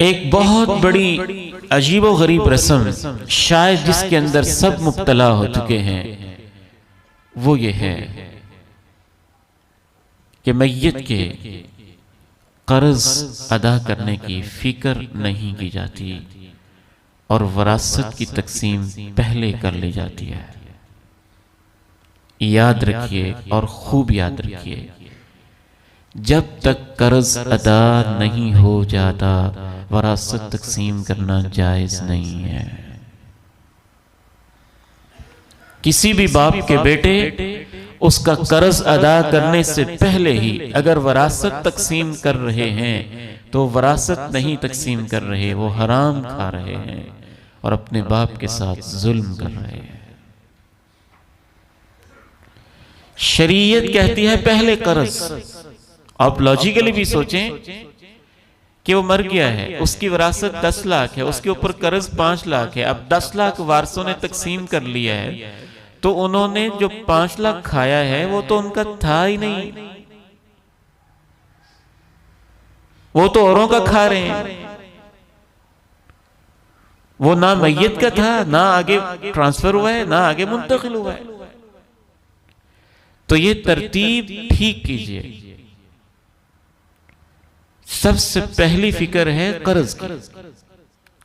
एक बहुत बड़ी अजीबो गरीब रस्म, शायद जिसके अंदर सब मुब्तला हो चुके हैं, वो ये है कि मैयत के कर्ज अदा करने की फिक्र नहीं की जाती और वरासत की तकसीम पहले कर ली जाती है। याद रखिए और खूब याद रखिए, जब तक कर्ज अदा नहीं हो जाता वरासत तकसीम करना जायज नहीं है। किसी भी बाप के बेटे उसका कर्ज अदा करने से पहले ही अगर वरासत तकसीम कर रहे हैं तो वरासत नहीं तकसीम कर रहे, वो हराम खा रहे हैं और अपने बाप के साथ जुल्म कर रहे हैं। शरीयत कहती है पहले कर्ज। आप लॉजिकली भी सोचें कि वो मर गया है, उसकी विरासत 10 लाख है, उसके ऊपर कर्ज 5 लाख है, अब 10 लाख वारसों ने तकसीम कर लिया है, तो उन्होंने जो 5 लाख खाया है वो तो उनका था ही नहीं, वो तो औरों का खा रहे हैं। वो ना मैयत का था, ना आगे ट्रांसफर हुआ है, ना आगे मुंतकिल हुआ है। तो ये तरतीब ठीक कीजिए। सबसे पहली फिक्र है कर्ज की,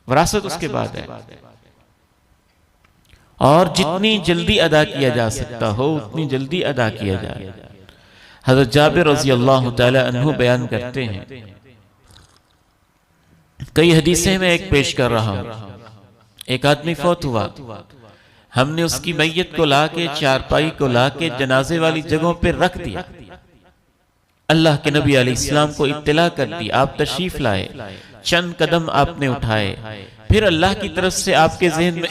विरासत उसके बाद है, और जितनी जल्दी अदा किया जा सकता हो उतनी जल्दी अदा किया जाए। हज़रत जाबिर रज़ी अल्लाह तआला अन्हु बयान करते हैं, कई हदीसें मैं एक पेश कर रहा हूं। एक आदमी फौत हुआ, हमने उसकी मैयत को लाके, चारपाई को लाके जनाजे वाली जगहों पर रख दिया। अल्लाह के नबी अलैहिस्सलाम को इत्तला कर दी, आप तशरीफ लाए, चंद कदम आपने उठाए, फिर अल्लाह की तरफ से आपके ज़हन में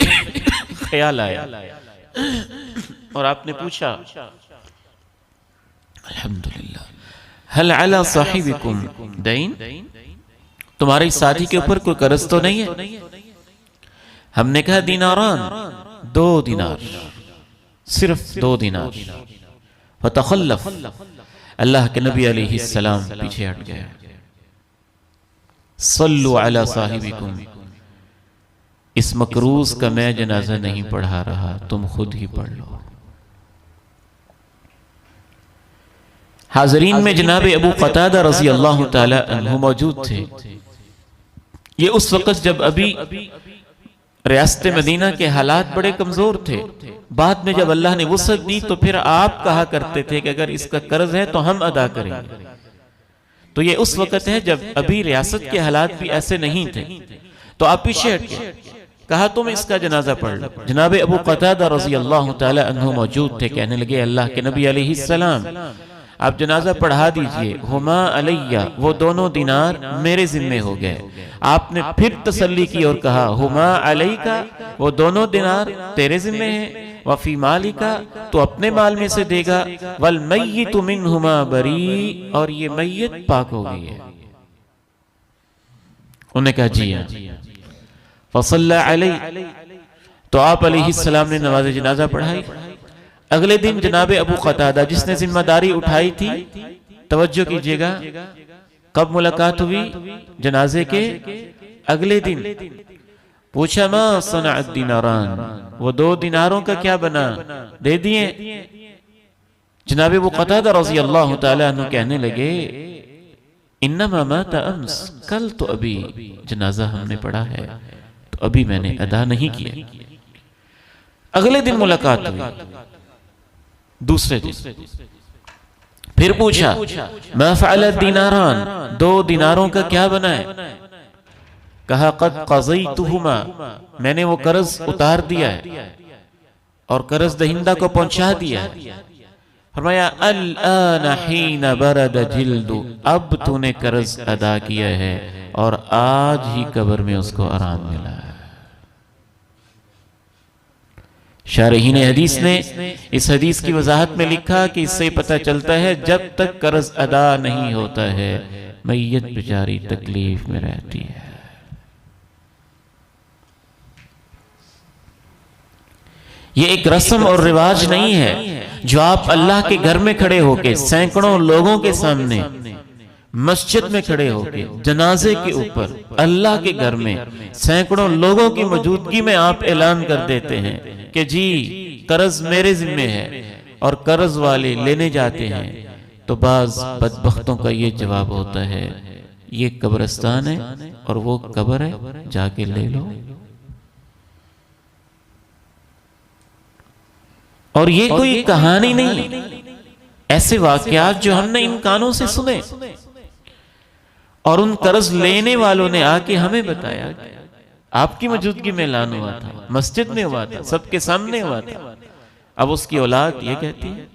ख्याल आया और आपने पूछा, अल्हम्दुलिल्लाह हल अला साहिबिकुम दैन, तुम्हारे साथी के ऊपर कोई कर्ज तो नहीं है? हमने कहा दीनारान, 2 दिनार, सिर्फ 2 दिनार। फतखल्लफ, अल्लाह के नबी अलैहिस्सलाम पीछे हट गए। सल्लु अला साहिबिकुम, इस मकरूज का मैं जनाजा नहीं पढ़ा रहा, तुम खुद ही पढ़ लो। हाजरीन में जनाब अबू क़तादा रज़ी अल्लाह तआला अन्हु मौजूद थे। ये उस वक़्त जब अभी रियासत मदीना के हालात बड़े कमजोर थे। बाद में जब अल्लाह ने वुसअत दी तो फिर आप कहा करते थे कि अगर इसका कर्ज है तो हम अदा करेंगे। तो ये उस वक़्त है जब अभी रियासत के हालात भी ऐसे नहीं थे, तो आप पीछे हट गए, कहा तुम इसका जनाजा पढ़ लो। जनाब अबू क़तादा रज़ी अल्लाह तआला अन्हु मौजूद थे। कहने लगे, अल्लाह के नबी अलैहिस्सलाम आप जनाजा पढ़ा दीजिए। हुमा अलैया, वो 2 दिनार मेरे जिम्मे हो गए। आपने फिर तसल्ली की और कहा, हुमा अलैका, वो 2 दिनार तेरे जिम्मे हैं। वफी मालिका, तो अपने माल में से देगा। वल मय्यितु मिनहुमा बरी, और ये मैयत पाक हो गई है। उन्होंने कहा जी हाँ। फसल्ला अलैहि, तो आप अलैहिस्सलाम ने नमाज जनाजा पढ़ाई। अगले दिन जनाब अबू क़तादा जिसने जिम्मेदारी उठाई थी, तवज्जो कीजिएगा, कब मुलाकात हुई? जनाजे के अगले दिन। पूछा, मा सनअत दीनारान, वो 2 दिनारों का क्या बना? दे दिए? जनाब अबू क़तादा रज़ी अल्लाह तआला अन्हु कहने लगे, इन्नमा माता अम्स, कल तो अभी जनाजा हमने पढ़ा है, तो अभी मैंने अदा नहीं किया। अगले दिन मुलाकात हुई, दूसरे दिन फिर पूछा, मा फ़अल दीनारान, 2 दिनारों का क्या बना है? कहा, क़द क़ज़यतुहुमा, मैंने वो कर्ज उतार दिया है और कर्ज दहिंदा को पहुंचा दिया है। फरमाया, अल-आन हीन बरद जिल्दु, अब तूने कर्ज अदा किया है और आज ही कब्र में उसको आराम मिला है। शारहीन हदीस ने इस हदीस की वजाहत में लिखा कि इससे पता चलता है जब तक कर्ज अदा नहीं होता है मैयत बेचारी तकलीफ में रहती है। ये एक रस्म और रिवाज नहीं है जो आप अल्लाह के घर में खड़े होके सैकड़ों लोगों के सामने मस्जिद में खड़े होकर जनाजे के ऊपर अल्लाह के घर में सैकड़ों लोगों की मौजूदगी में आप ऐलान कर देते हैं कि जी कर्ज मेरे जिम्मे है और कर्ज वाले लेने जाते हैं, तो बाज बदबख्तों का ये जवाब होता है ये कब्रिस्तान है और वो कब्र है, जाके ले लो। और ये कोई कहानी नहीं, ऐसे वाकयात जो हमने इन कानों से सुने और उन कर्ज लेने वालों ने आके हमें बताया, आपकी मौजूदगी में ऐलान हुआ था, मस्जिद में हुआ था, सबके सामने हुआ था। अब उसकी औलाद ये कहती है